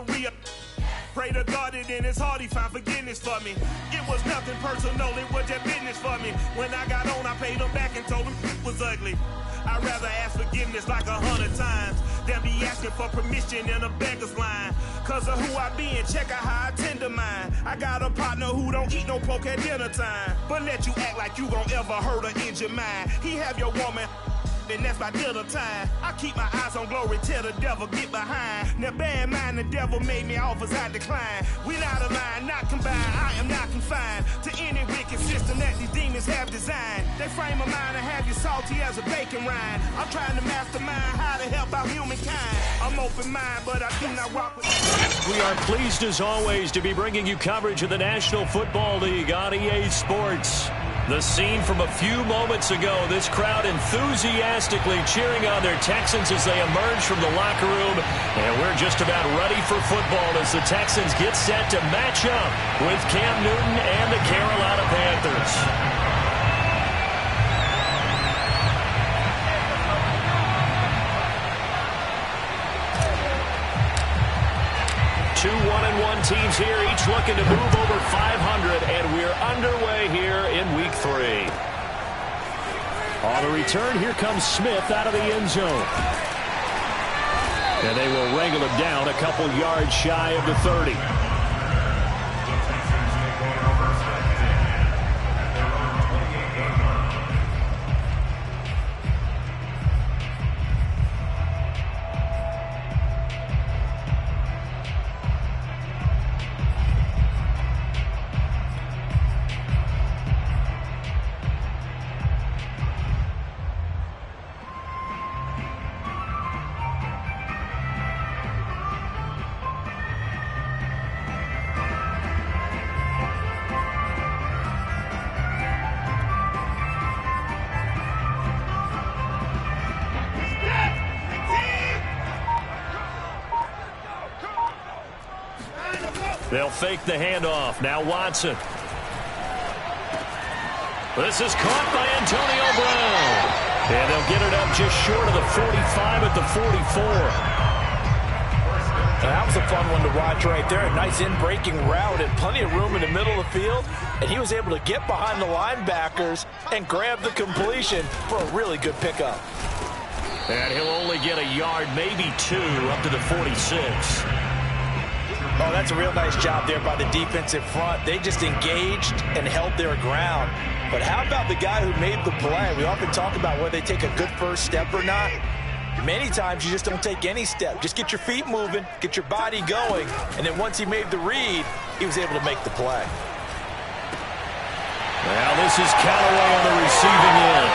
history. Pray to God that in his heart he found forgiveness for me. It was nothing personal, it was just business for me. When I got on, I paid him back and told him it was ugly. I'd rather ask forgiveness like 100 times than be asking for permission in a beggar's line. Cause of who I be and check out how I tend to mine. I got a partner who don't eat no pork at dinner time, but let you act like you gon' ever hurt or injure mine. He have your woman, and that's by dinner time. I keep my eyes on glory till the devil get behind. Now bear in mind the devil made me offers I decline. We not aligned, not combined, I am not confined to any wicked system that these demons have designed. They frame a mind and have you salty as a bacon rind. I'm trying to mastermind how to help out humankind. I'm open mind, but I do not walk with. We are pleased as always to be bringing you coverage of the National Football League on EA Sports. The scene from a few moments ago, this crowd enthusiastically cheering on their Texans as they emerge from the locker room. And we're just about ready for football as the Texans get set to match up with Cam Newton and the Carolina Panthers. 2 1-1 teams here, each looking to move over 500, and we're underway here in Week 3. On the return, here comes Smith out of the end zone. And they will wrangle him down a couple yards shy of the 30. They'll fake the handoff. Now Watson. This is caught by Antonio Brown. And they'll get it up just short of the 45 at the 44. That was a fun one to watch right there. A nice in-breaking route and plenty of room in the middle of the field. And he was able to get behind the linebackers and grab the completion for a really good pickup. And he'll only get a yard, maybe 2, up to the 46. Oh, that's a real nice job there by the defensive front. They just engaged and held their ground. But how about the guy who made the play? We often talk about whether they take a good first step or not. Many times you just don't take any step. Just get your feet moving, get your body going, and then once he made the read, he was able to make the play. Well, this is Callaway on the receiving end.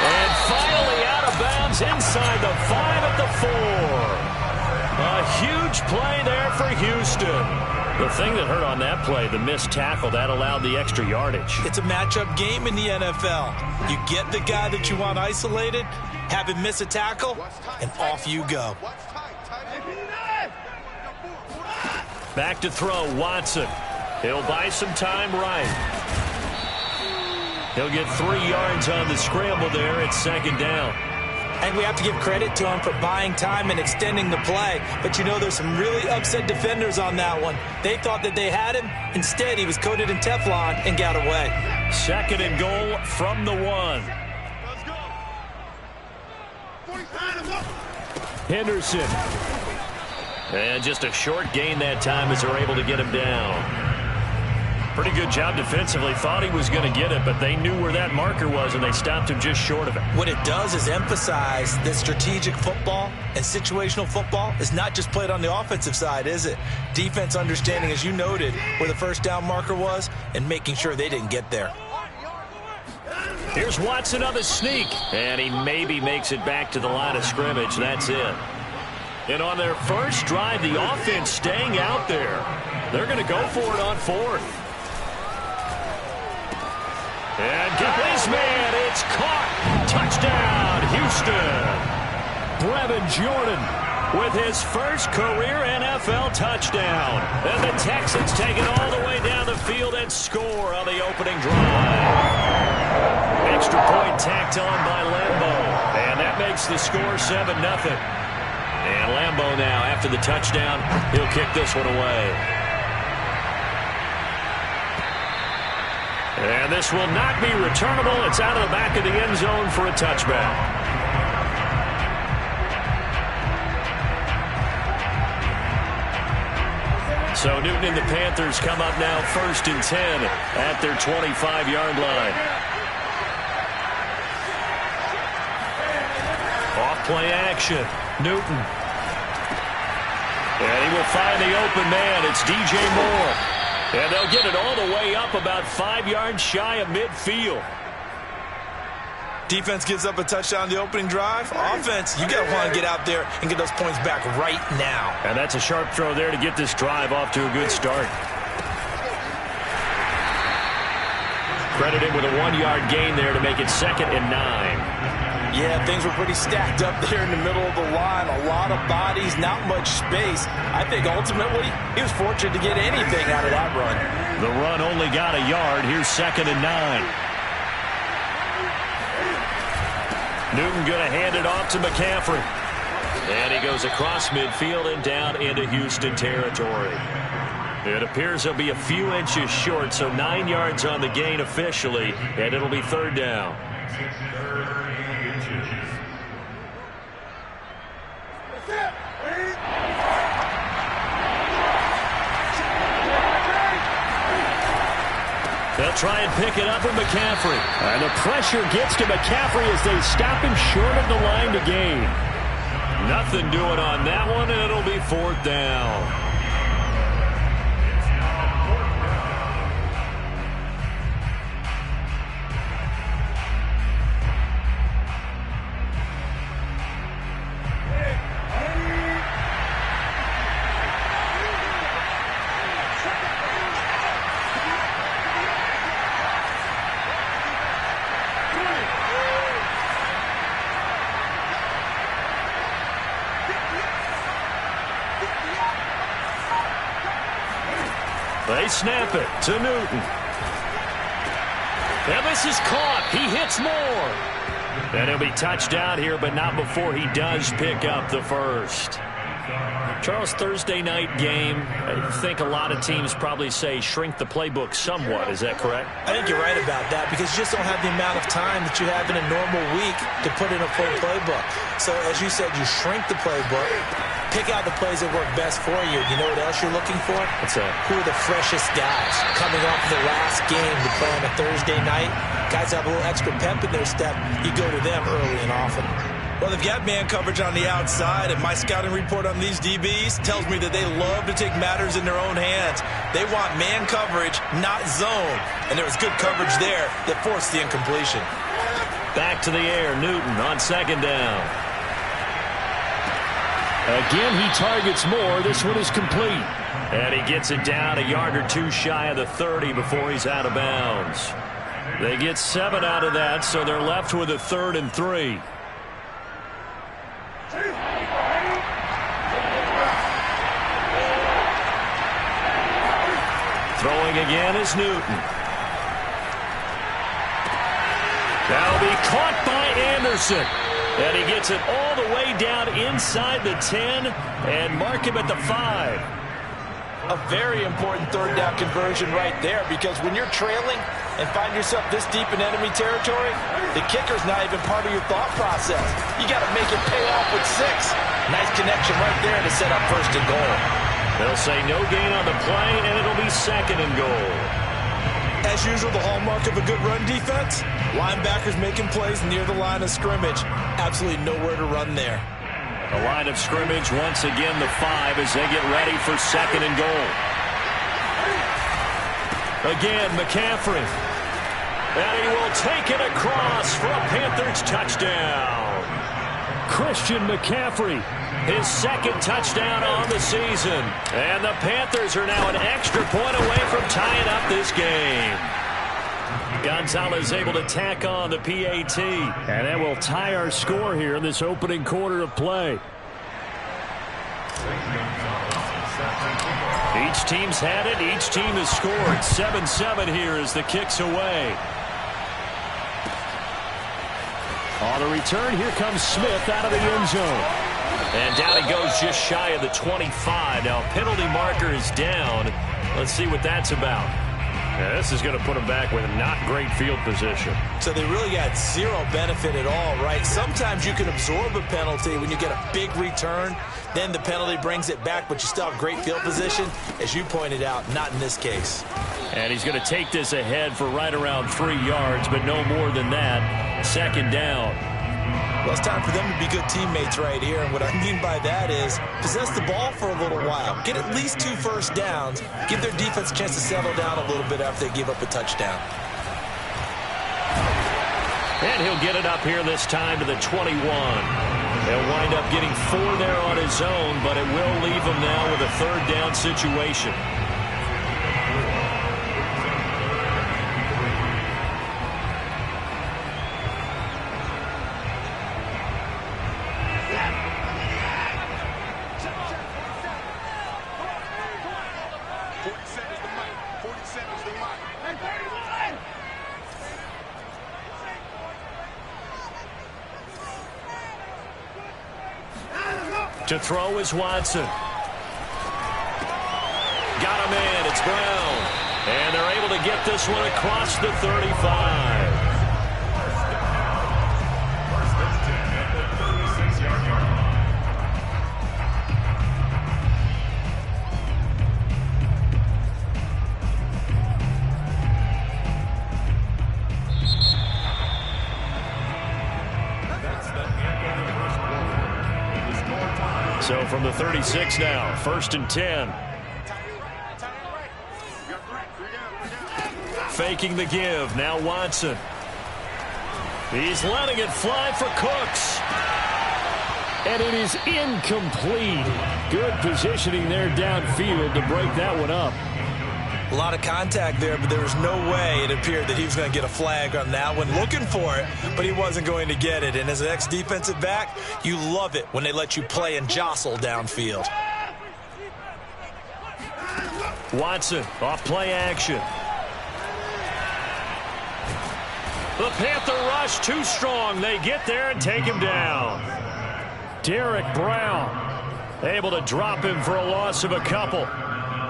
And finally out of bounds inside the 5 at the 4. A huge play there for Houston. The thing that hurt on that play, the missed tackle, that allowed the extra yardage. It's a matchup game in the NFL. You get the guy that you want isolated, have him miss a tackle, and off you go. Back to throw, Watson. He'll buy some time right. He'll get 3 yards on the scramble there at second down. And we have to give credit to him for buying time and extending the play. But you know, there's some really upset defenders on that one. They thought that they had him. Instead, he was coated in Teflon and got away. Second and goal from the 1. Henderson. And just a short gain that time as they're able to get him down. Pretty good job defensively. Thought he was going to get it, but they knew where that marker was, and they stopped him just short of it. What it does is emphasize that strategic football and situational football is not just played on the offensive side, is it? Defense understanding, as you noted, where the first down marker was and making sure they didn't get there. Here's Watson on the sneak, and he maybe makes it back to the line of scrimmage. That's it. And on their first drive, the offense staying out there. They're going to go for it on 4th. And Galley's man, it's caught. Touchdown, Houston. Brevin Jordan with his first career NFL touchdown. And the Texans take it all the way down the field and score on the opening drive. Extra point tacked on by Lambeau. And that makes the score 7-0. And Lambeau now, after the touchdown, he'll kick this one away. And this will not be returnable. It's out of the back of the end zone for a touchback. So Newton and the Panthers come up now 1st and 10 at their 25-yard line. Off play action. Newton. And he will find the open man. It's DJ Moore. And they'll get it all the way up about 5 yards shy of midfield. Defense gives up a touchdown the opening drive. Offense, you got to want to get out there and get those points back right now. And that's a sharp throw there to get this drive off to a good start. Credited with a 1-yard gain there to make it 2nd and 9. Yeah, things were pretty stacked up there in the middle of the line. A lot of bodies, not much space. I think ultimately he was fortunate to get anything out of that run. The run only got a yard. Here's 2nd and 9. Newton going to hand it off to McCaffrey. And he goes across midfield and down into Houston territory. It appears he'll be a few inches short, so 9 yards on the gain officially, and it'll be 3rd down. They'll try and pick it up with McCaffrey. And the pressure gets to McCaffrey as they stop him short of the line to gain. Nothing doing on that one, and it'll be 4th down. They snap it to Newton. And this is caught. He hits Moore. And he'll be touched down here, but not before he does pick up the first. Charles, Thursday night game, I think a lot of teams probably say shrink the playbook somewhat. Is that correct? I think you're right about that because you just don't have the amount of time that you have in a normal week to put in a full playbook. So, as you said, you shrink the playbook, pick out the plays that work best for you. You know what else you're looking for? What's that? Who are the freshest guys coming off the last game to play on a Thursday night? Guys have a little extra pep in their step. You go to them early and often. Well, they've got man coverage on the outside, and my scouting report on these DBs tells me that they love to take matters in their own hands. They want man coverage, not zone. And there was good coverage there that forced the incompletion. Back to the air, Newton on 2nd down. Again, he targets Moore. This one is complete. And he gets it down a yard or two shy of the 30 before he's out of bounds. They get 7 out of that, so they're left with a 3rd and 3. Throwing again is Newton. That'll be caught by Anderson. And he gets it all the way down inside the 10 and mark him at the 5. A very important 3rd down conversion right there because when you're trailing and find yourself this deep in enemy territory, the kicker's not even part of your thought process. You got to make it pay off with 6. Nice connection right there to set up 1st and goal. They'll say no gain on the play, and it'll be 2nd and goal. As usual, the hallmark of a good run defense, linebackers making plays near the line of scrimmage. Absolutely nowhere to run there. The line of scrimmage, once again, the 5 as they get ready for 2nd and goal. Again, McCaffrey. And he will take it across for a Panthers touchdown. Christian McCaffrey, his 2nd touchdown on the season. And the Panthers are now an extra point away from tying up this game. Gonzalez able to tack on the PAT. And that will tie our score here in this opening quarter of play. Each team's had it. Each team has scored. 7-7 here as the kick's away. On the return, here comes Smith out of the end zone. And down he goes just shy of the 25. Now, penalty marker is down. Let's see what that's about. Yeah, this is going to put them back with not great field position. So they really got zero benefit at all, right? Sometimes you can absorb a penalty when you get a big return. Then the penalty brings it back, but you still have great field position. As you pointed out, not in this case. And he's going to take this ahead for right around 3 yards, but no more than that. Second down. Well, it's time for them to be good teammates right here. And what I mean by that is possess the ball for a little while. Get at least 2 first downs. Give their defense a chance to settle down a little bit after they give up a touchdown. And he'll get it up here this time to the 21. He'll wind up getting 4 there on his own, but it will leave him now with a third down situation. To throw is Watson. Got him in. It's Brown. And they're able to get this one across the 35. So from the 36 now, 1st and 10. Faking the give. Now Watson. He's letting it fly for Cooks. And it is incomplete. Good positioning there downfield to break that one up. A lot of contact there, but there was no way it appeared that he was going to get a flag on that one. Looking for it, but he wasn't going to get it. And as an ex-defensive back, you love it when they let you play and jostle downfield. Watson off play action. The Panther rush too strong. They get there and take him down. Derek Brown able to drop him for a loss of a couple.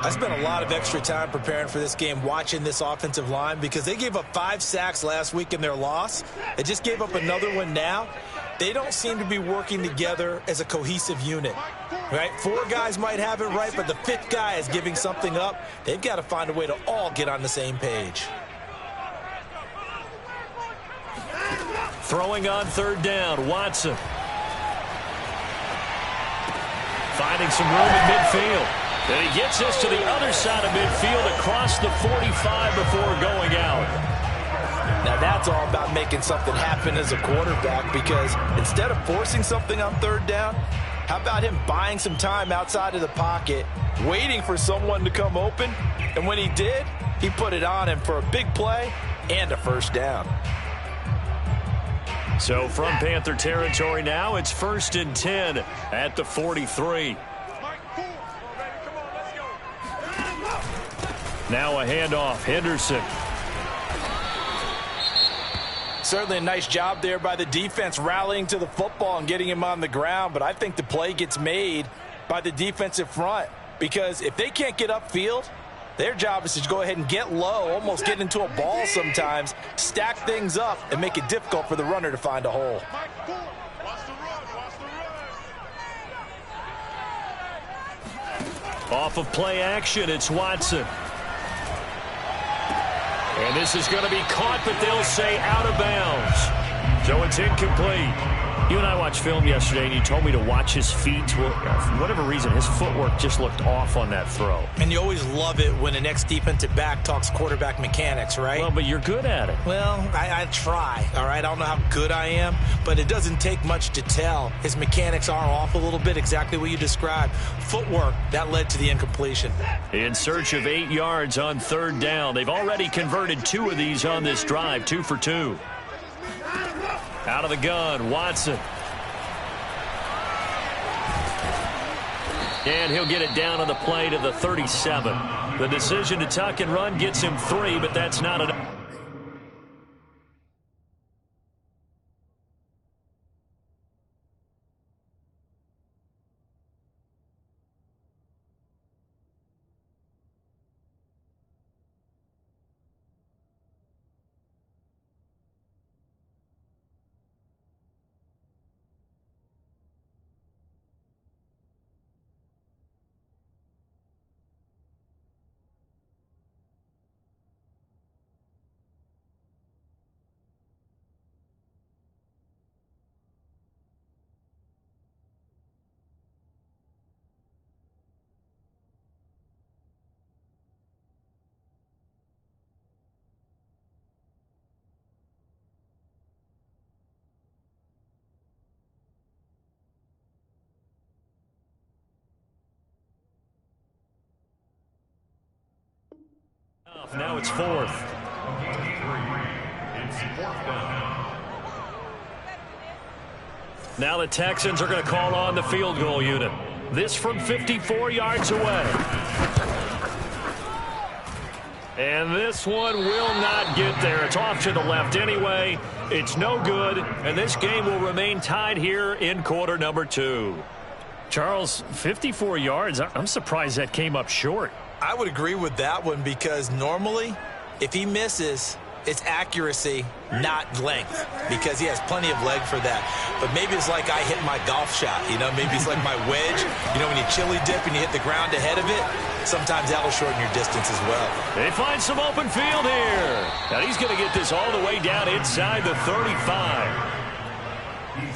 I spent a lot of extra time preparing for this game, watching this offensive line, because they gave up 5 sacks last week in their loss. They just gave up another one now. They don't seem to be working together as a cohesive unit, right? 4 guys might have it right, but the 5th guy is giving something up. They've got to find a way to all get on the same page. Throwing on 3rd down, Watson. Finding some room in midfield. And he gets this to the other side of midfield across the 45 before going out. Now that's all about making something happen as a quarterback, because instead of forcing something on 3rd down, how about him buying some time outside of the pocket, waiting for someone to come open, and when he did, he put it on him for a big play and a 1st down. So from Panther territory now, it's 1st and 10 at the 43. Now a handoff, Henderson. Certainly a nice job there by the defense, rallying to the football and getting him on the ground. But I think the play gets made by the defensive front, because if they can't get upfield, their job is to go ahead and get low, almost get into a ball sometimes, stack things up, and make it difficult for the runner to find a hole. Off of play action, it's Watson. And this is going to be caught, but they'll say out of bounds. So it's incomplete. You and I watched film yesterday, and you told me to watch his feet. Well, for whatever reason, his footwork just looked off on that throw. And you always love it when an ex-defensive back talks quarterback mechanics, right? Well, but you're good at it. Well, I try, all right? I don't know how good I am, but it doesn't take much to tell. His mechanics are off a little bit, exactly what you described. Footwork, that led to the incompletion. In search of 8 yards on 3rd down. They've already converted 2 of these on this drive, 2 for 2. Out of the gun, Watson. And he'll get it down on the play to the 37. The decision to tuck and run gets him 3, but that's not enough. Now it's fourth. Now the Texans are going to call on the field goal unit. This from 54 yards away. And this one will not get there. It's off to the left anyway. It's no good, and this game will remain tied here in quarter number 2. Charles, 54 yards, I'm surprised that came up short. I would agree with that one because normally, if he misses, it's accuracy, not length, because he has plenty of leg for that. But maybe it's like I hit my golf shot, maybe it's like my wedge. When you chili dip and you hit the ground ahead of it, sometimes that'll shorten your distance as well. They find some open field here. Now he's going to get this all the way down inside the 35.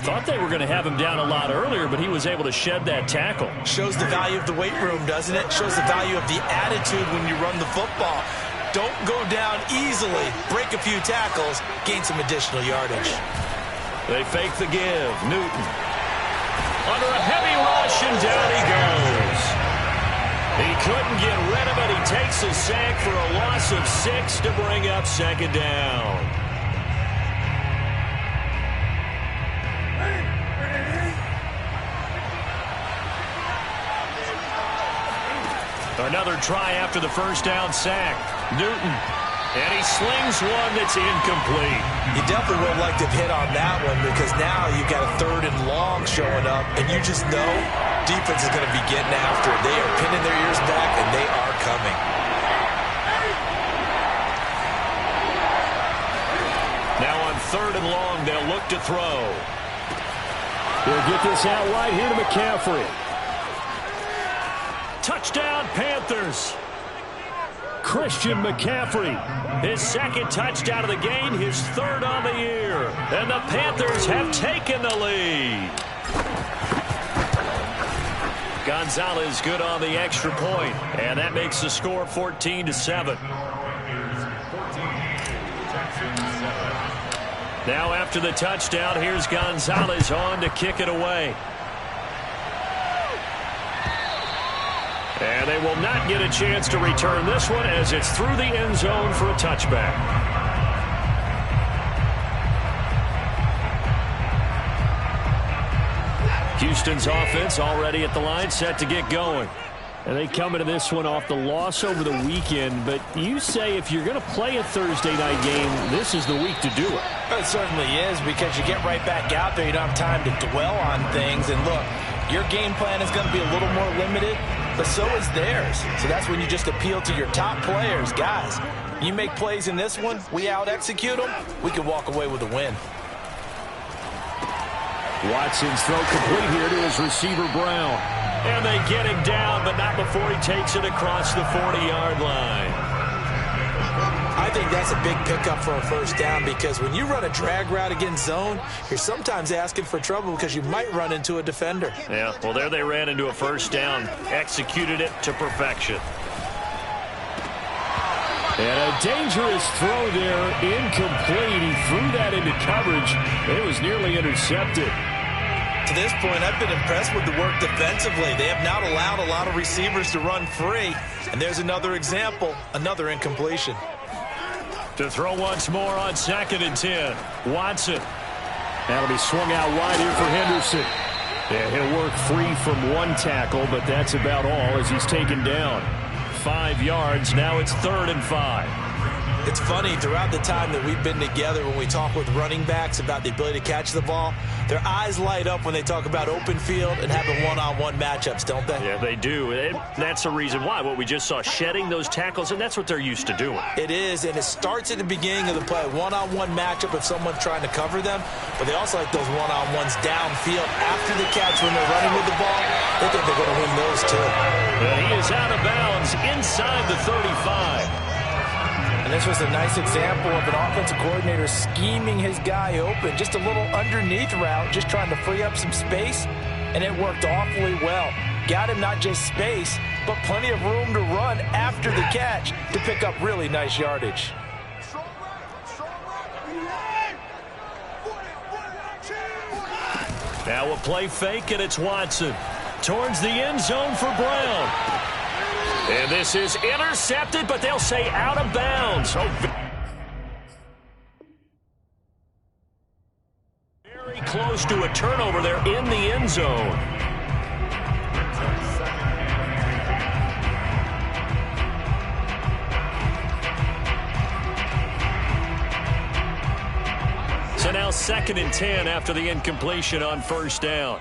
Thought they were going to have him down a lot earlier, but he was able to shed that tackle. Shows the value of the weight room, doesn't it? Shows the value of the attitude when you run the football. Don't go down easily. Break a few tackles. Gain some additional yardage. They fake the give. Newton. Under a heavy rush, and down he goes. He couldn't get rid of it. He takes a sack for a loss of 6 to bring up second down. Another try after the first down sack. Newton. And he slings one that's incomplete. You definitely would have liked to hit on that one because now you've got a 3rd and long showing up, and you just know defense is going to be getting after it. They are pinning their ears back, and they are coming. Now on 3rd and long, they'll look to throw. They'll get this out right here to McCaffrey. Touchdown, Panthers. Christian McCaffrey, his 2nd touchdown of the game, his 3rd on the year. And the Panthers have taken the lead. Gonzalez good on the extra point, and that makes the score 14-7. Now after the touchdown, here's Gonzalez on to kick it away. And they will not get a chance to return this one as it's through the end zone for a touchback. Houston's offense already at the line, set to get going. And they come into this one off the loss over the weekend, but you say if you're going to play a Thursday night game, this is the week to do it. It certainly is, because you get right back out there. You don't have time to dwell on things. And look, your game plan is going to be a little more limited, but so is theirs. So that's when you just appeal to your top players. Guys, you make plays in this one, we out-execute them, we can walk away with a win. Watson's throw complete here to his receiver, Brown. And they get him down, but not before he takes it across the 40-yard line. I think that's a big pickup for a first down, because when you run a drag route against zone, you're sometimes asking for trouble because you might run into a defender. Yeah, well, there they ran into a first down, executed it to perfection. And a dangerous throw there, incomplete. He threw that into coverage. It was nearly intercepted. To this point, I've been impressed with the work defensively. They have not allowed a lot of receivers to run free. And there's another example, another incompletion. To throw once more on 2nd and 10. Watson. That'll be swung out wide here for Henderson. Yeah, he'll work free from one tackle, but that's about all as he's taken down. 5 yards. Now it's 3rd and 5. It's funny, throughout the time that we've been together, when we talk with running backs about the ability to catch the ball, their eyes light up when they talk about open field and having one-on-one matchups, don't they? Yeah, they do. And that's the reason why. What we just saw, shedding those tackles, and that's what they're used to doing. It is, and it starts at the beginning of the play. One-on-one matchup if someone's trying to cover them, but they also like those one-on-ones downfield after the catch when they're running with the ball. They think they're going to win those, too. He is out of bounds inside the 35. And this was a nice example of an offensive coordinator scheming his guy open. Just a little underneath route, just trying to free up some space, and it worked awfully well. Got him not just space, but plenty of room to run after the catch to pick up really nice yardage. Now a play fake, and it's Watson. Towards the end zone for Brown. And this is intercepted, but they'll say out of bounds. Very close to a turnover there in the end zone. So now 2nd and 10 after the incompletion on first down.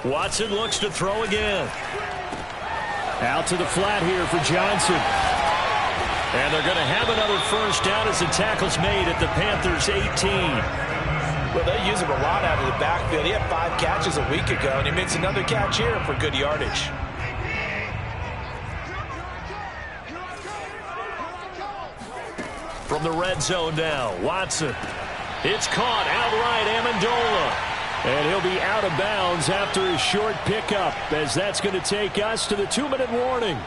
Watson looks to throw again. Out to the flat here for Johnson. And they're going to have another first down as the tackle's made at the Panthers' 18. Well, they use him a lot out of the backfield. He had 5 catches a week ago, and he makes another catch here for good yardage. From the red zone now, Watson. It's caught outright, Amendola. And he'll be out of bounds after a short pickup, as that's going to take us to the 2-minute warning.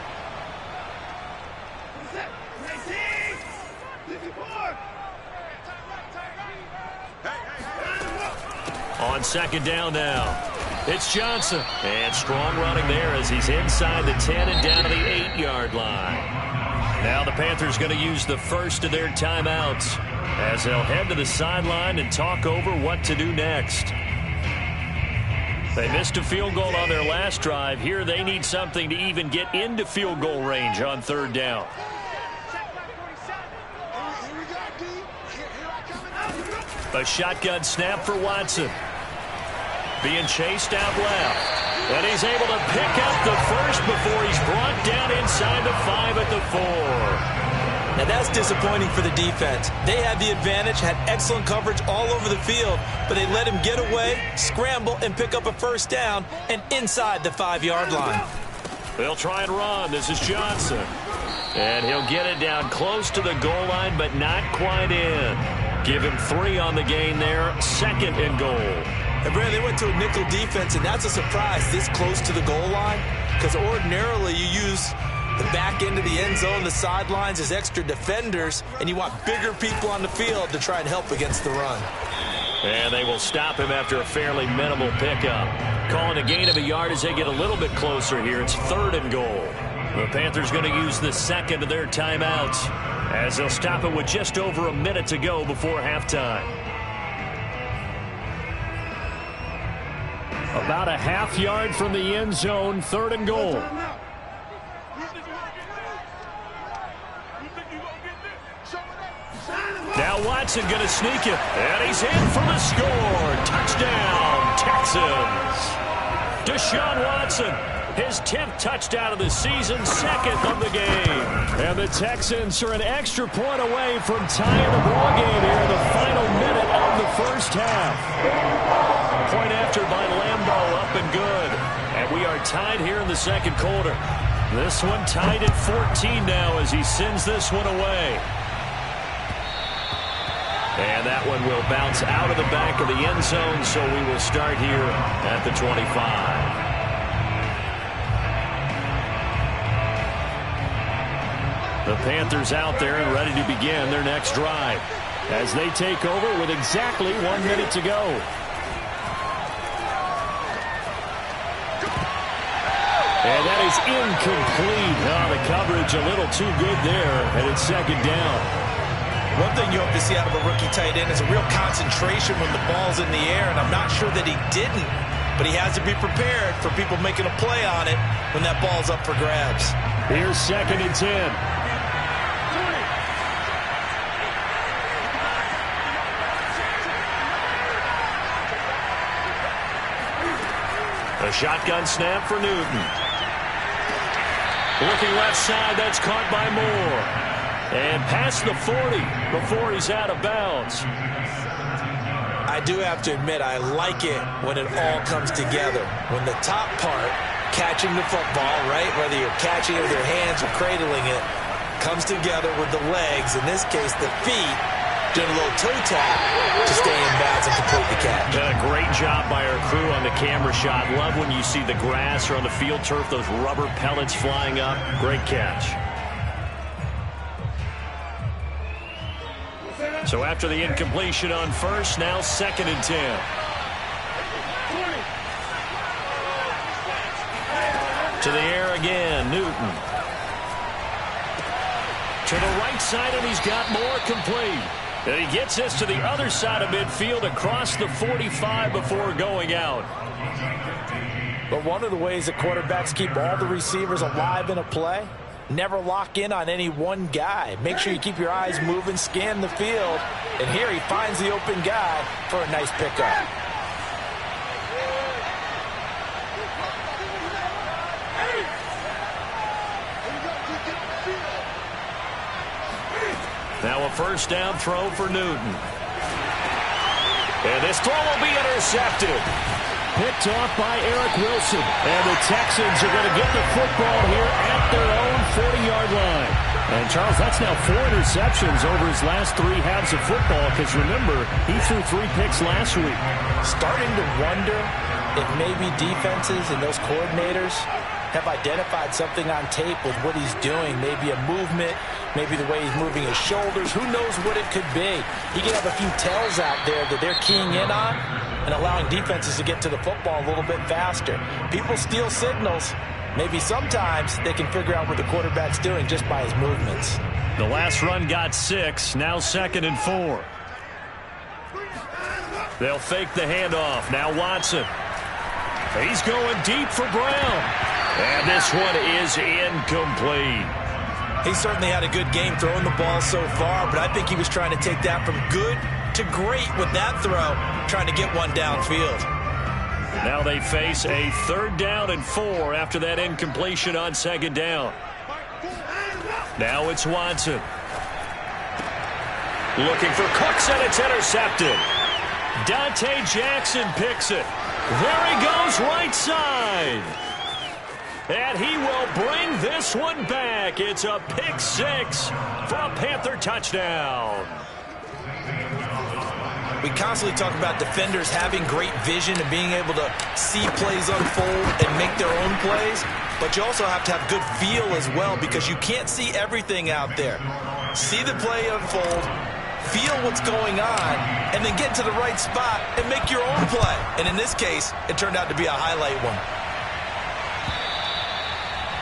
On 2nd down now, it's Johnson. And strong running there as he's inside the 10 and down to the 8-yard line. Now the Panthers going to use the first of their timeouts as they'll head to the sideline and talk over what to do next. They missed a field goal on their last drive. Here they need something to even get into field goal range on 3rd down. A shotgun snap for Watson. Being chased out left. And he's able to pick up the first before he's brought down inside the 5 at the 4. Now that's disappointing for the defense. They had the advantage, had excellent coverage all over the field, but they let him get away, scramble, and pick up a first down and inside the 5-yard line. They'll try and run. This is Johnson. And he'll get it down close to the goal line, but not quite in. Give him 3 on the gain there, 2nd and goal. And Brad, they went to a nickel defense, and that's a surprise this close to the goal line, because ordinarily you use the back end of the end zone, the sidelines as extra defenders, and you want bigger people on the field to try and help against the run. And they will stop him after a fairly minimal pickup. Calling a gain of a yard as they get a little bit closer here. It's 3rd and goal. The Panthers going to use the 2nd of their timeouts as they'll stop it with just over a minute to go before halftime. About a half yard from the end zone, 3rd and goal. Now Watson going to sneak it, and he's in for the score. Touchdown, Texans. Deshaun Watson, his 10th touchdown of the season, 2nd of the game. And the Texans are an extra point away from tying the ball game here in the final minute of the first half. Point after by Lambeau, up and good. And we are tied here in the 2nd quarter. This one tied at 14 now as he sends this one away. And that one will bounce out of the back of the end zone, so we will start here at the 25. The Panthers out there and ready to begin their next drive as they take over with exactly 1 minute to go. And that is incomplete. Oh, the coverage a little too good there, and it's 2nd down. One thing you hope to see out of a rookie tight end is a real concentration when the ball's in the air, and I'm not sure that he didn't, but he has to be prepared for people making a play on it when that ball's up for grabs. Here's 2nd and 10. A shotgun snap for Newton. Looking left side, that's caught by Moore. And past the 40 before he's out of bounds. I do have to admit, I like it when it all comes together. When the top part, catching the football, right, whether you're catching it with your hands or cradling it, comes together with the legs, in this case the feet, doing a little toe tap to stay in bounds and complete the catch. A great job by our crew on the camera shot. Love when you see the grass or on the field turf, those rubber pellets flying up. Great catch. So after the incompletion on first, now 2nd and 10. To the air again, Newton. To the right side, and he's got more complete. And he gets this to the other side of midfield across the 45 before going out. But one of the ways that quarterbacks keep all the receivers alive in a play, never lock in on any one guy. Make sure you keep your eyes moving, scan the field. And here he finds the open guy for a nice pickup. Now a first down throw for Newton. And this throw will be intercepted. Picked off by Eric Wilson. And the Texans are going to get the football here at their own 40-yard line. And, Charles, that's now 4 interceptions over his last 3 halves of football, because, remember, he threw 3 picks last week. Starting to wonder if maybe defenses and those coordinators have identified something on tape with what he's doing. Maybe a movement, maybe the way he's moving his shoulders. Who knows what it could be? He could have a few tells out there that they're keying in on and allowing defenses to get to the football a little bit faster. People steal signals. Maybe sometimes they can figure out what the quarterback's doing just by his movements. The last run got 6, now 2nd and 4. They'll fake the handoff. Now Watson. He's going deep for Brown. And this one is incomplete. He certainly had a good game throwing the ball so far, but I think he was trying to take that from good to great with that throw, trying to get one downfield. Now they face a 3rd down and 4 after that incompletion on 2nd down. Now it's Watson. Looking for Cooks, and it's intercepted. Dante Jackson picks it. There he goes, right side. And he will bring this one back. It's a pick 6 for a Panther touchdown. We constantly talk about defenders having great vision and being able to see plays unfold and make their own plays. But you also have to have good feel as well, because you can't see everything out there. See the play unfold, feel what's going on, and then get to the right spot and make your own play. And in this case, it turned out to be a highlight one.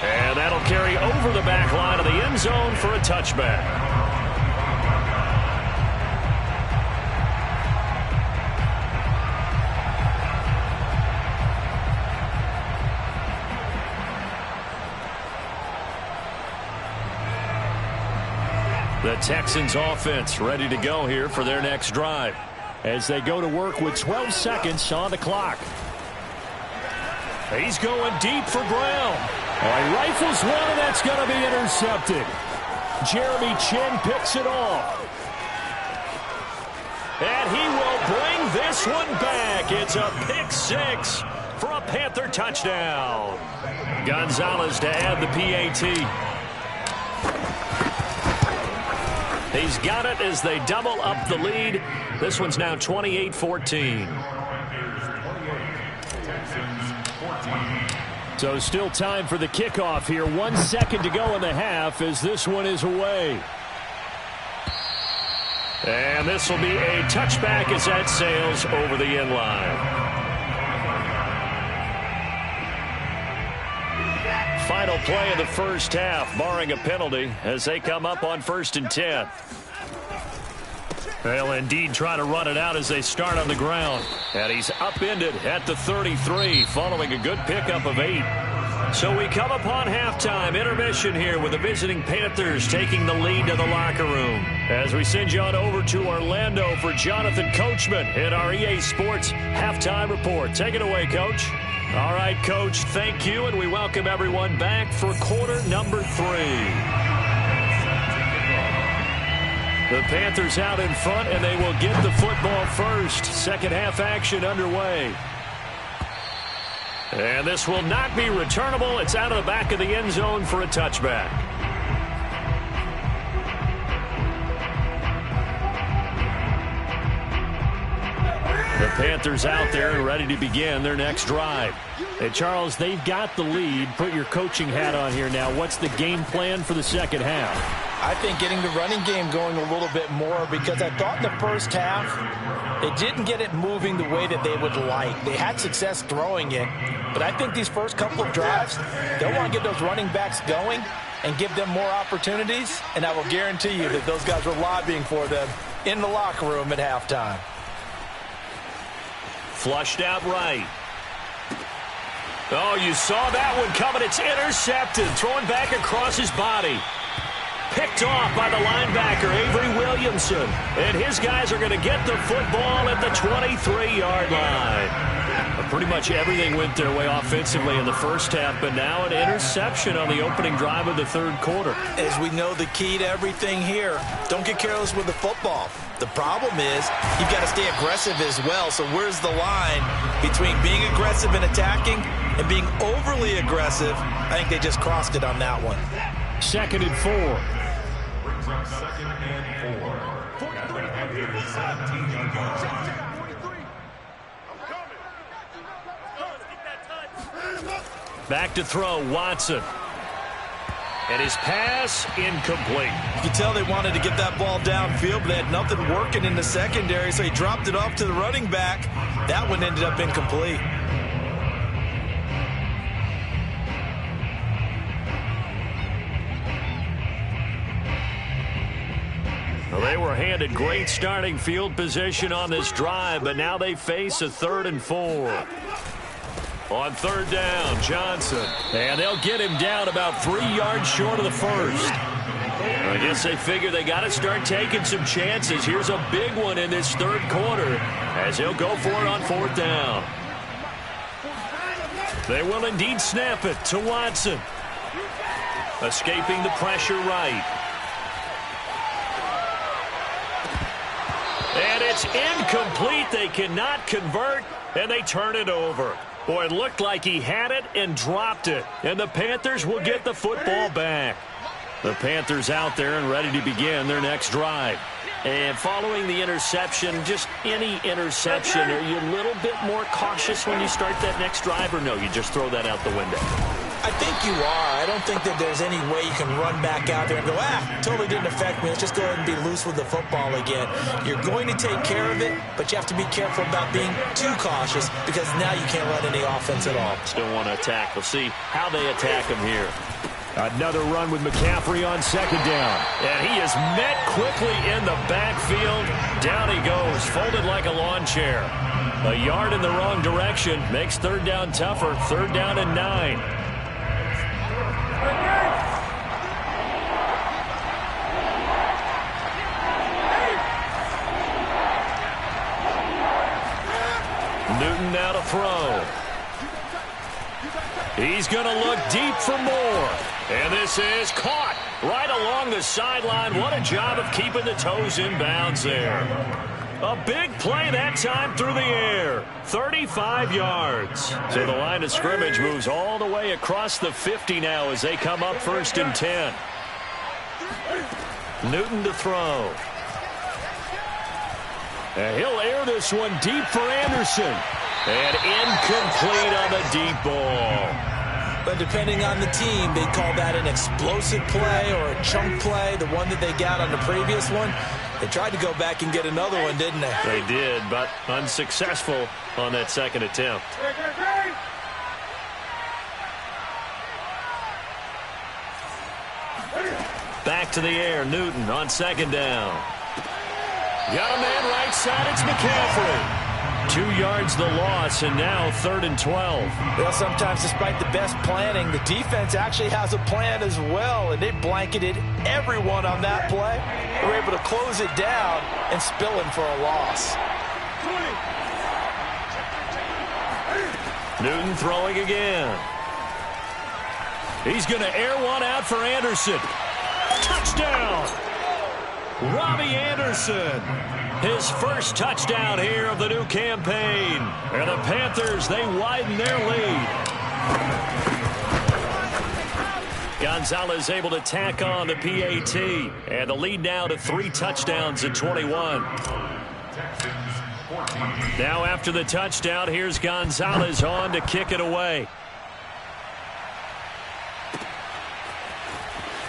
And that'll carry over the back line of the end zone for a touchback. The Texans offense ready to go here for their next drive as they go to work with 12 seconds on the clock. He's going deep for Brown. He rifles one, and that's going to be intercepted. Jeremy Chin picks it off. And he will bring this one back. It's a pick 6 for a Panther touchdown. Gonzalez to add the PAT. He's got it as they double up the lead. This one's now 28-14. So still time for the kickoff here. 1 second to go in the half as this one is away. And this will be a touchback as that sails over the end line. Final play of the first half, barring a penalty, as they come up on 1st and 10. They'll indeed try to run it out as they start on the ground. And he's upended at the 33 following a good pickup of 8. So we come upon halftime intermission here with the visiting Panthers taking the lead to the locker room. As we send you on over to Orlando for Jonathan Coachman in our EA Sports halftime report. Take it away, Coach. All right, Coach, thank you, and we welcome everyone back for quarter number 3. The Panthers out in front, and they will get the football first. Second half action underway. And this will not be returnable. It's out of the back of the end zone for a touchback. The Panthers out there and ready to begin their next drive. And Charles, they've got the lead. Put your coaching hat on here now. What's the game plan for the second half? I think getting the running game going a little bit more, because I thought in the first half they didn't get it moving the way that they would like. They had success throwing it, but I think these first couple of drives, they'll want to get those running backs going and give them more opportunities, and I will guarantee you that those guys were lobbying for them in the locker room at halftime. Flushed out right. Oh, you saw that one coming. It's intercepted. Throwing back across his body. Picked off by the linebacker, Avery Williamson. And his guys are going to get the football at the 23-yard line. Pretty much everything went their way offensively in the first half, but now an interception on the opening drive of the third quarter. As we know, the key to everything here, don't get careless with the football. The problem is you've got to stay aggressive as well. So where's the line between being aggressive and attacking and being overly aggressive? I think they just crossed it on that one. 2nd and 4. Second and 4. Back to throw, Watson. And his pass incomplete. You can tell they wanted to get that ball downfield, but they had nothing working in the secondary, so he dropped it off to the running back. That one ended up incomplete. Well, they were handed great starting field position on this drive, but now they face a 3rd and 4. On 3rd down, Johnson. And they'll get him down about 3 yards short of the first. I guess they figure they got to start taking some chances. Here's a big one in this third quarter as he'll go for it on 4th down. They will indeed snap it to Watson. Escaping the pressure right. And it's incomplete. They cannot convert, and they turn it over. Boy, it looked like he had it and dropped it. And the Panthers will get the football back. The Panthers out there and ready to begin their next drive. And following the interception, just any interception, are you a little bit more cautious when you start that next drive, or no, you just throw that out the window? I think you are. I don't think that there's any way you can run back out there and go, totally didn't affect me. Let's just go ahead and be loose with the football again. You're going to take care of it, but you have to be careful about being too cautious because now you can't run any offense at all. Still want to attack. We'll see how they attack him here. Another run with McCaffrey on 2nd down. And he is met quickly in the backfield. Down he goes, folded like a lawn chair. A yard in the wrong direction makes 3rd down tougher. 3rd down and 9. Newton now to throw. He's going to look deep for more. And this is caught right along the sideline. What a job of keeping the toes in bounds there. A big play that time through the air. 35 yards. So the line of scrimmage moves all the way across the 50 now as they come up 1st and 10. Newton to throw. And he'll air this one deep for Anderson. And incomplete on the deep ball. But depending on the team, they call that an explosive play or a chunk play. The one that they got on the previous one, they tried to go back and get another one, didn't they? They did, but unsuccessful on that 2nd attempt. Back to the air, Newton on 2nd down. Got a man right side, it's McCaffrey. 2 yards the loss, and now 3rd and 12. Well, sometimes despite the best planning, the defense actually has a plan as well, and they blanketed everyone on that play. They were able to close it down and spill him for a loss. Newton throwing again. He's going to air one out for Anderson. Touchdown! Robbie Anderson. His first touchdown here of the new campaign. And the Panthers, they widen their lead. Gonzalez able to tack on the PAT. And the lead now to 3 touchdowns at 21. Now after the touchdown, here's Gonzalez on to kick it away.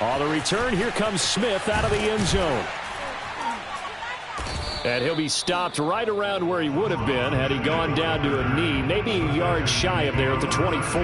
On the return, here comes Smith out of the end zone. And he'll be stopped right around where he would have been had he gone down to a knee, maybe a yard shy of there at the 24.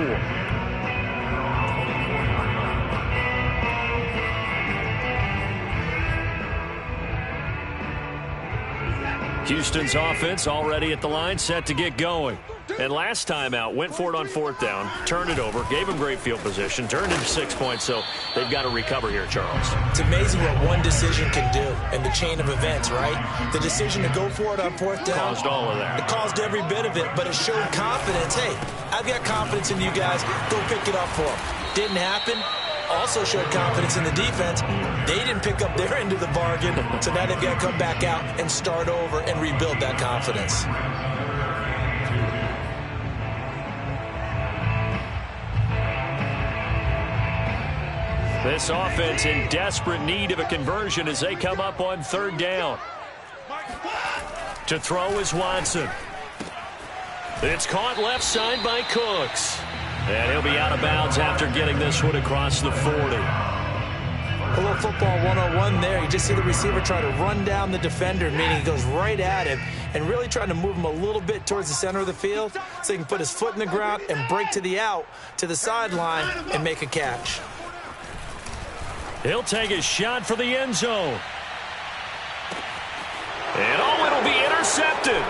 Houston's offense already at the line, set to get going. And last time out, went for it on 4th down, turned it over, gave him great field position, turned into 6 points, so they've got to recover here, Charles. It's amazing what one decision can do in the chain of events, right? The decision to go for it on 4th down. Caused all of that. It caused every bit of it, but it showed confidence. Hey, I've got confidence in you guys. Go pick it up for them. Didn't happen. Also showed confidence in the defense. They didn't pick up their end of the bargain, so now they've got to come back out and start over and rebuild that confidence. This offense in desperate need of a conversion as they come up on 3rd down. To throw is Watson. It's caught left side by Cooks. And he'll be out of bounds after getting this one across the 40. A little football 101 there. You just see the receiver try to run down the defender, meaning he goes right at him and really trying to move him a little bit towards the center of the field so he can put his foot in the ground and break to the out, to the sideline, and make a catch. He'll take a shot for the end zone. And it'll be intercepted.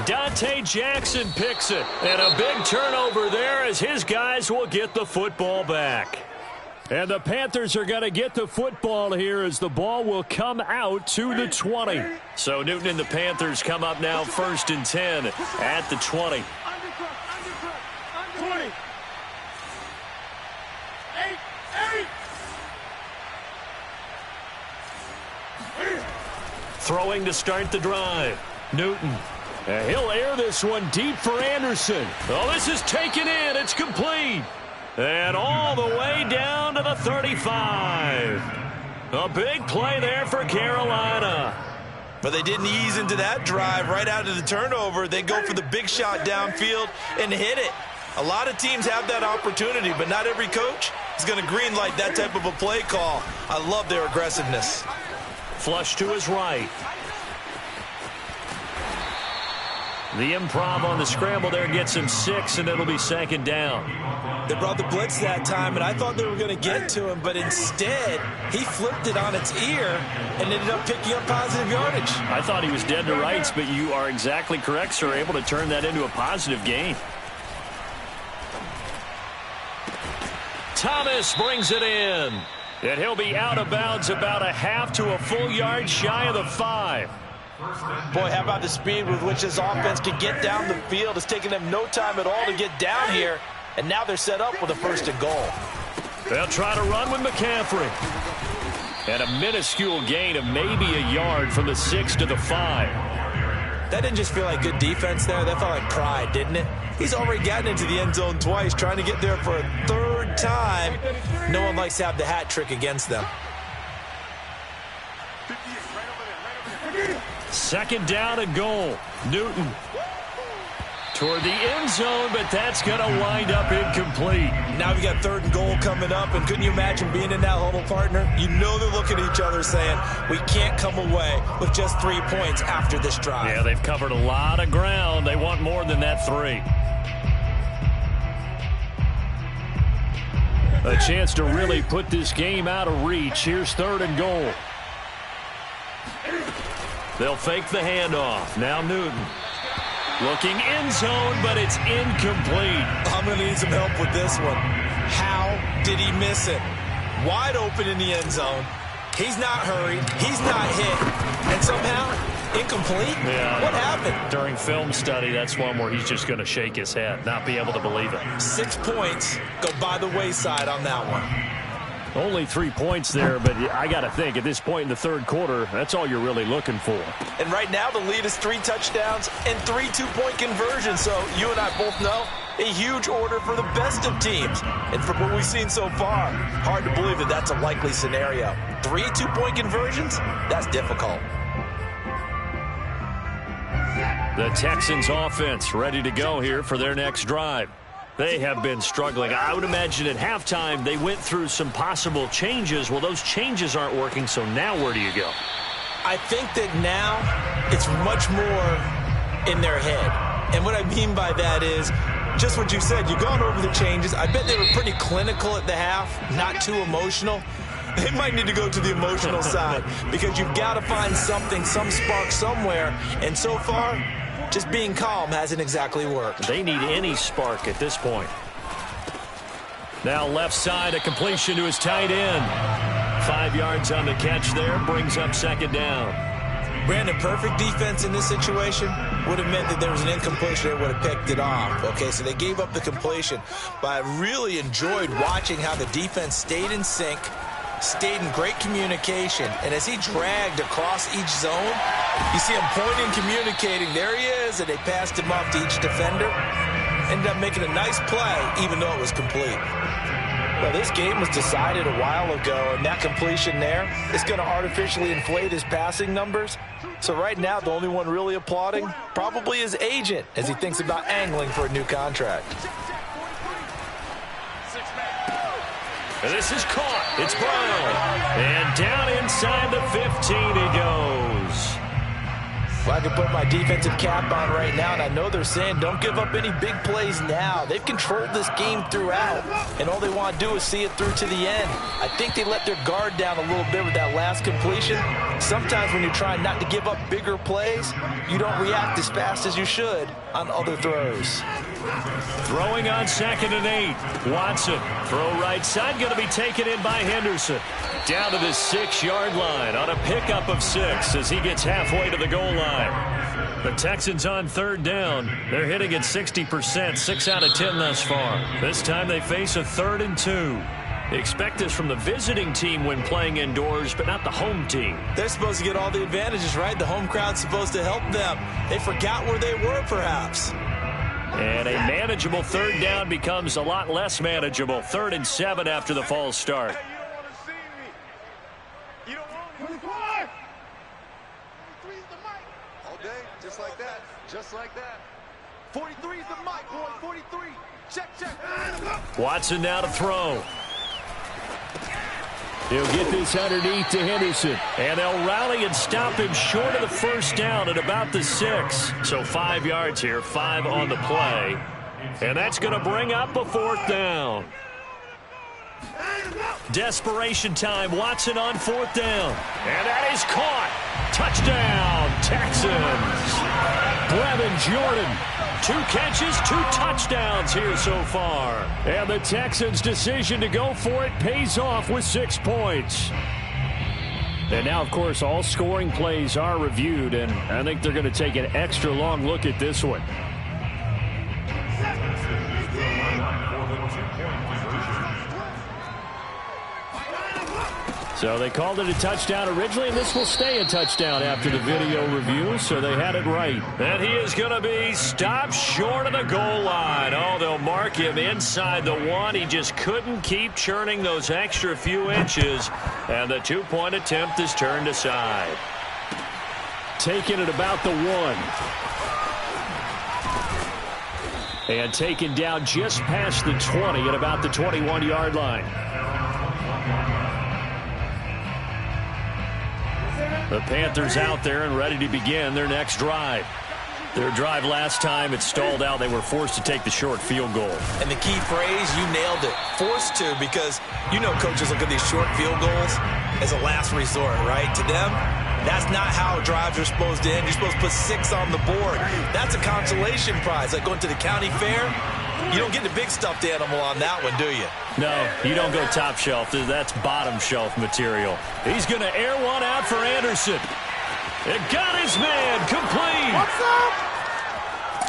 Dante Jackson picks it. And a big turnover there as his guys will get the football back. And the Panthers are going to get the football here as the ball will come out to the 20. So Newton and the Panthers come up now 1st and 10 at the 20. Throwing to start the drive. Newton. And he'll air this one deep for Anderson. Oh, this is taken in. It's complete. And all the way down to the 35. A big play there for Carolina. But they didn't ease into that drive right out of the turnover. They go for the big shot downfield and hit it. A lot of teams have that opportunity, but not every coach is going to greenlight that type of a play call. I love their aggressiveness. Flush to his right. The improv on the scramble there gets him 6, and it'll be 2nd down. They brought the blitz that time, and I thought they were going to get to him, but instead, he flipped it on its ear and ended up picking up positive yardage. I thought he was dead to rights, but you are exactly correct, sir, able to turn that into a positive gain. Thomas brings it in. And he'll be out of bounds about a half to a full yard shy of the 5. Boy, how about the speed with which this offense can get down the field? It's taken them no time at all to get down here, and now they're set up with a 1st and goal. They'll try to run with McCaffrey. And a minuscule gain of maybe a yard from the 6 to the 5. That didn't just feel like good defense there. That felt like pride, didn't it? He's already gotten into the end zone twice, trying to get there for a 3rd time. No one likes to have the hat trick against them. 2nd down and goal. Newton toward the end zone, but that's going to wind up incomplete. Now we got 3rd and goal coming up, and couldn't you imagine being in that huddle, partner? You know they're looking at each other saying, we can't come away with just 3 points after this drive. Yeah, they've covered a lot of ground. They want more than that 3. A chance to really put this game out of reach. Here's 3rd and goal. They'll fake the handoff. Now Newton. Looking end zone, but it's incomplete. I'm going to need some help with this one. How did he miss it? Wide open in the end zone. He's not hurried. He's not hit. And somehow, incomplete? Yeah. What happened? During film study, that's one where he's just going to shake his head, not be able to believe it. 6 points go by the wayside on that one. Only 3 points there, but I got to think at this point in the 3rd quarter, that's all you're really looking for. And right now the lead is 3 touchdowns and 3 two-point conversions. So you and I both know a huge order for the best of teams. And from what we've seen so far, hard to believe that that's a likely scenario. 3 two-point conversions? That's difficult. The Texans offense ready to go here for their next drive. They have been struggling. I would imagine at halftime they went through some possible changes. Well, those changes aren't working, so now where do you go? I think that now it's much more in their head. And what I mean by that is just what you said. You've gone over the changes. I bet they were pretty clinical at the half, not too emotional. They might need to go to the emotional side because you've got to find something, some spark somewhere. And so far, just being calm hasn't exactly worked. They need any spark at this point. Now left side, a completion to his tight end. 5 yards on the catch there, brings up second down. Brandon, perfect defense in this situation would have meant that there was an incompletion that would have picked it off. Okay, so they gave up the completion. But I really enjoyed watching how the defense stayed in sync, stayed in great communication, and as he dragged across each zone, you see him pointing, communicating. There he is, and they passed him off to each defender. Ended up making a nice play, even though it was complete. Well, this game was decided a while ago, and that completion there is going to artificially inflate his passing numbers. So right now, the only one really applauding probably his agent as he thinks about angling for a new contract. This is caught. It's Brown. And down inside the 15 he goes. Well, I can put my defensive cap on right now, and I know they're saying don't give up any big plays now. They've controlled this game throughout, and all they want to do is see it through to the end. I think they let their guard down a little bit with that last completion. Sometimes when you're trying not to give up bigger plays, you don't react as fast as you should on other throws. Throwing on 2nd and 8. Watson, throw right side, going to be taken in by Henderson. Down to the 6-yard line on a pickup of 6 as he gets halfway to the goal line. The Texans on 3rd down. They're hitting at 60%, 6 out of 10 thus far. This time they face a 3rd and 2. Expect this from the visiting team when playing indoors, but not the home team. They're supposed to get all the advantages, right? The home crowd's supposed to help them. They forgot where they were, perhaps. And a manageable 3rd down becomes a lot less manageable. 3rd and 7 after the false start. Just like that. Just like that. 43 is the mic, boy. 43. Check, check. Watson now to throw. He'll get this underneath to Henderson. And they'll rally and stop him short of the 1st down at about the 6. So 5 yards here, 5 on the play. And that's going to bring up a 4th down. Desperation time. Watson on 4th down. And that is caught. Touchdown, Texans. Brevin Jordan. 2 catches, 2 touchdowns here so far. And the Texans' decision to go for it pays off with 6 points. And now, of course, all scoring plays are reviewed, and I think they're going to take an extra long look at this one. So they called it a touchdown originally, and this will stay a touchdown after the video review, so they had it right. And he is going to be stopped short of the goal line. Oh, they'll mark him inside the 1. He just couldn't keep churning those extra few inches, and the 2-point attempt is turned aside. Taken at about the 1. And taken down just past the 20 at about the 21-yard line. The Panthers out there and ready to begin their next drive. Their drive last time, it stalled out. They were forced to take the short field goal. And the key phrase, you nailed it. Forced to, because you know coaches look at these short field goals as a last resort, right? To them, that's not how drives are supposed to end. You're supposed to put 6 on the board. That's a consolation prize. Like going to the county fair, you don't get the big stuffed animal on that one, do you? No, you don't go top shelf. That's bottom shelf material. He's going to air one out for Anderson. It got his man complete. What's up?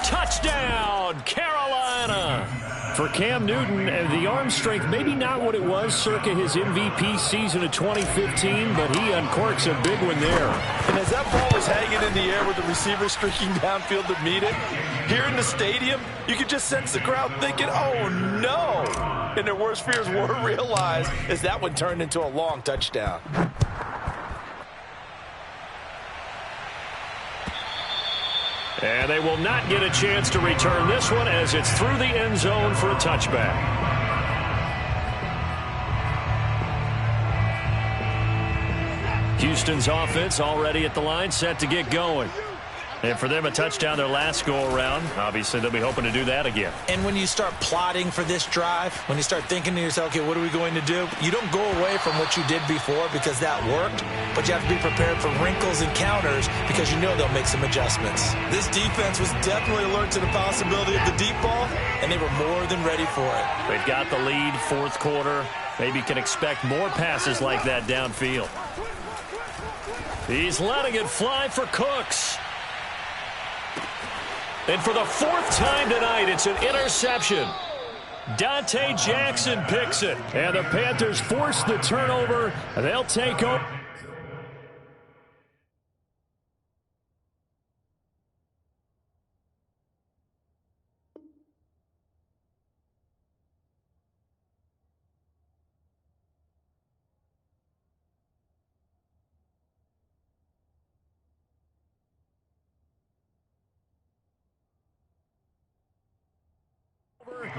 Touchdown, Carolina. For Cam Newton, the arm strength, maybe not what it was circa his MVP season of 2015, but he uncorks a big one there. And as that ball was hanging in the air with the receiver streaking downfield to meet it, here in the stadium, you could just sense the crowd thinking, oh, no. And their worst fears were realized as that one turned into a long touchdown. And they will not get a chance to return this one as it's through the end zone for a touchback. Houston's offense already at the line, set to get going. And for them, a touchdown their last go-around. Obviously, they'll be hoping to do that again. And when you start plotting for this drive, when you start thinking to yourself, okay, what are we going to do? You don't go away from what you did before because that worked, but you have to be prepared for wrinkles and counters because you know they'll make some adjustments. This defense was definitely alert to the possibility of the deep ball, and they were more than ready for it. They've got the lead, fourth quarter. Maybe can expect more passes like that downfield. He's letting it fly for Cooks. And for the fourth time tonight, it's an interception. Dante Jackson picks it. And the Panthers force the turnover. They'll take over.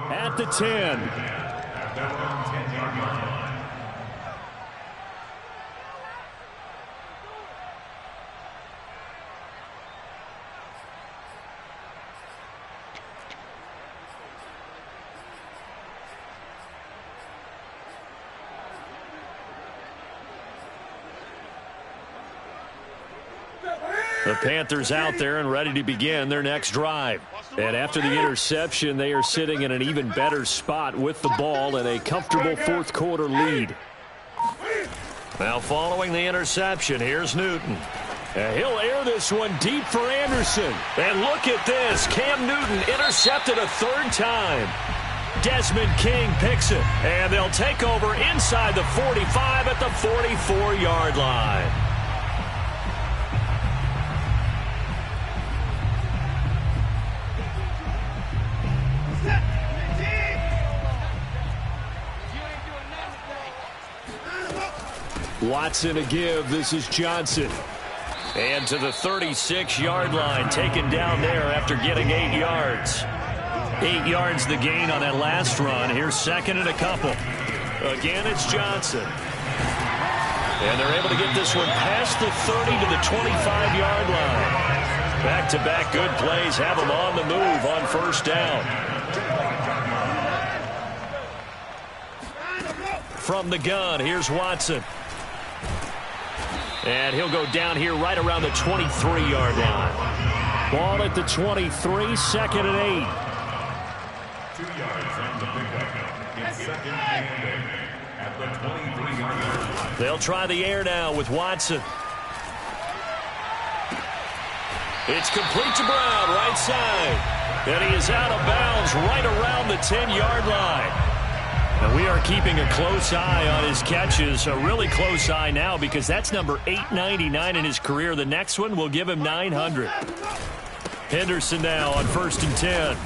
At the 10. The Panthers out there and ready to begin their next drive. And after the interception, they are sitting in an even better spot with the ball and a comfortable fourth quarter lead. Now following the interception, here's Newton. And he'll air this one deep for Anderson. And look at this. Cam Newton intercepted a third time. Desmond King picks it. And they'll take over inside the 45 at the 44-yard line. Watson to give. This is Johnson. And to the 36-yard line, taken down there after getting 8 yards. 8 yards the gain on that last run. Here's second and a couple. Again, it's Johnson. And they're able to get this one past the 30 to the 25-yard line. Back-to-back good plays have them on the move on first down. From the gun, here's Watson. And he'll go down here right around the 23-yard line. Ball at the 23, second and 8. 2 yards on the pickup. It's second and 8 at the 23-yard line. They'll try the air now with Watson. It's complete to Brown, right side. And he is out of bounds right around the 10-yard line. And we are keeping a close eye on his catches, a really close eye now because that's number 899 in his career. The next one will give him 900. Henderson now on first and 10.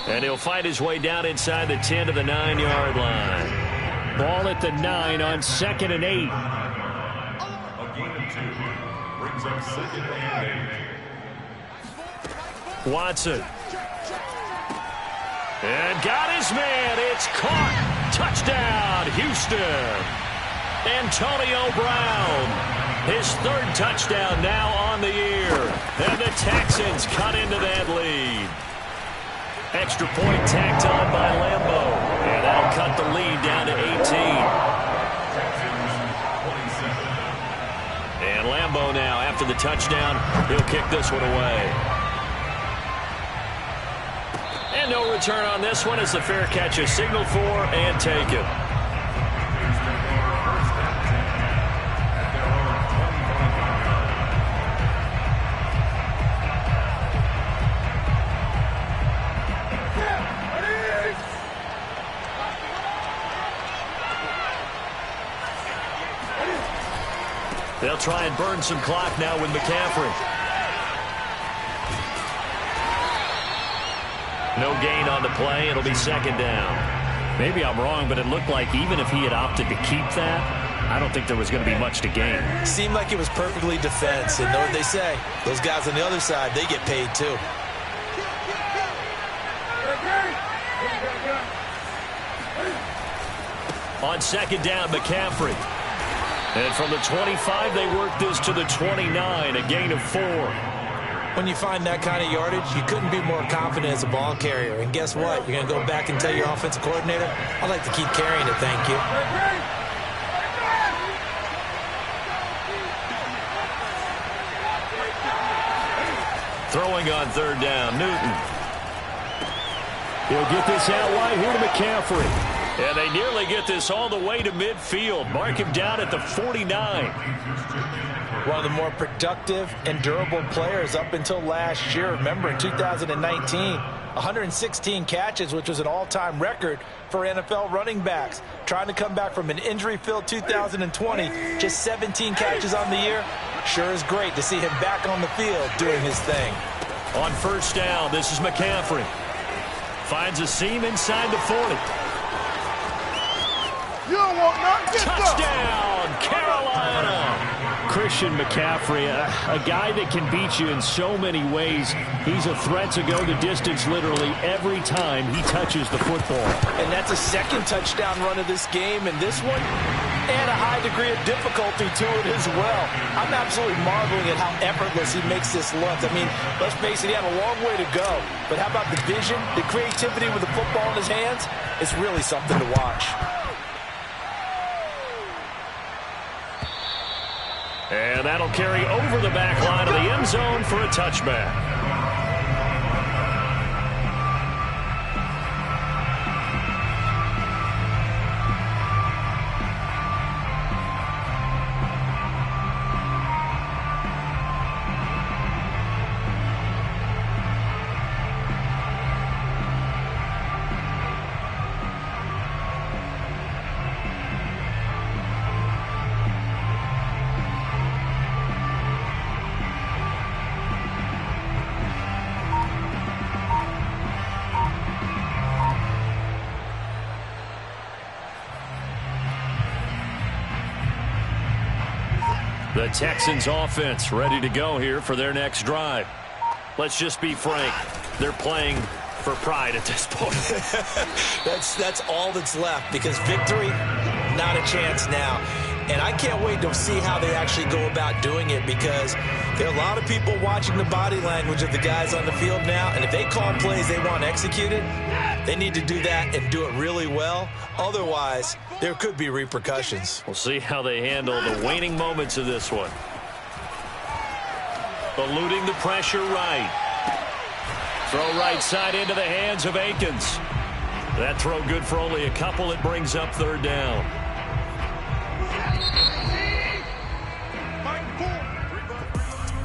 And he'll fight his way down inside the 10 to the 9-yard line. Ball at the 9 on second and 8. A gain of 2 brings up second and 8. Watson. And got his man. It's caught. Touchdown, Houston. Antonio Brown. His third touchdown now on the year. And the Texans cut into that lead. Extra point tacked on by Lambo. And that'll cut the lead down to 18. And Lambo now, after the touchdown, he'll kick this one away. And no return on this one as the fair catch is signaled for and taken. They'll try and burn some clock now with McCaffrey. No gain on the play. It'll be second down. Maybe I'm wrong, but it looked like even if he had opted to keep that, I don't think there was going to be much to gain. Seemed like it was perfectly defense. And know what they say? Those guys on the other side, they get paid too. On second down, McCaffrey. And from the 25, they work this to the 29, a gain of 4. When you find that kind of yardage, you couldn't be more confident as a ball carrier. And guess what? You're going to go back and tell your offensive coordinator, I'd like to keep carrying it, thank you. Throwing on third down, Newton. He'll get this out wide here to McCaffrey. And they nearly get this all the way to midfield. Mark him down at the 49. One of the more productive and durable players up until last year. Remember, in 2019, 116 catches, which was an all-time record for NFL running backs. Trying to come back from an injury-filled 2020, just 17 catches on the year. Sure is great to see him back on the field doing his thing. On first down, this is McCaffrey. Finds a seam inside the 40. You don't want nothing. Touchdown, Carolina. Christian McCaffrey, a guy that can beat you in so many ways. He's a threat to go the distance literally every time he touches the football. And that's a second touchdown run of this game, and this one, and a high degree of difficulty to it as well. I'm absolutely marveling at how effortless he makes this look. I mean, let's face it, he had a long way to go. But how about the vision, the creativity with the football in his hands? It's really something to watch. And that'll carry over the back line of the end zone for a touchback. The Texans offense ready to go here for their next drive. Let's just be frank. They're playing for pride at this point. That's all that's left, because victory, not a chance now. And I can't wait to see how they actually go about doing it, because there are a lot of people watching the body language of the guys on the field now, and if they call plays they want executed, they need to do that and do it really well. Otherwise, there could be repercussions. We'll see how they handle the waning moments of this one. Eluding the pressure right. Throw right side into the hands of Akins. That throw good for only a couple. It brings up third down.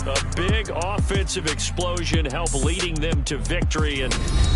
A big offensive explosion helped leading them to victory. And